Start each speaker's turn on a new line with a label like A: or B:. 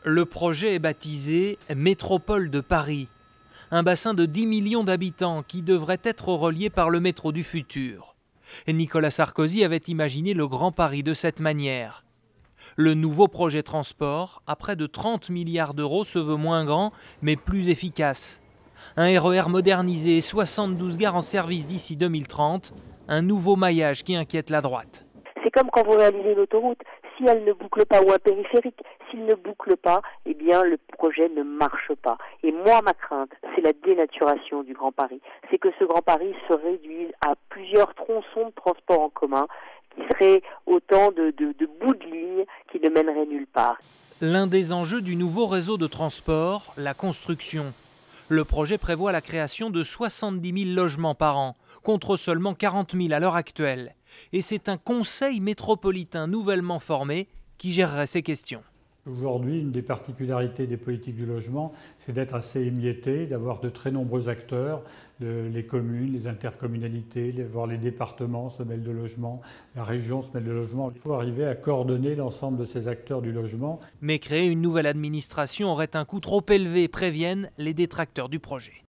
A: Le projet est baptisé Métropole de Paris, un bassin de 10 millions d'habitants qui devrait être relié par le métro du futur. Et Nicolas Sarkozy avait imaginé le Grand Paris de cette manière. Le nouveau projet transport, à près de 30 milliards d'euros, se veut moins grand, mais plus efficace. Un RER modernisé, 72 gares en service d'ici 2030, un nouveau maillage qui inquiète la droite.
B: C'est comme quand vous réalisez une autoroute, si elle ne boucle pas, ou un périphérique, s'il ne boucle pas, eh bien le projet ne marche pas. Et moi, ma crainte, c'est la dénaturation du Grand Paris. C'est que ce Grand Paris se réduise à plusieurs tronçons de transport en commun, qui seraient autant de bouts de ligne qui ne mèneraient nulle part.
A: L'un des enjeux du nouveau réseau de transport, la construction. Le projet prévoit la création de 70 000 logements par an, contre seulement 40 000 à l'heure actuelle. Et c'est un conseil métropolitain nouvellement formé qui gérerait ces questions.
C: Aujourd'hui, une des particularités des politiques du logement, c'est d'être assez émietté, d'avoir de très nombreux acteurs, les communes, les intercommunalités, voire les départements se mêlent de logement, la région se mêle de logement. Il faut arriver à coordonner l'ensemble de ces acteurs du logement.
A: Mais créer une nouvelle administration aurait un coût trop élevé, préviennent les détracteurs du projet.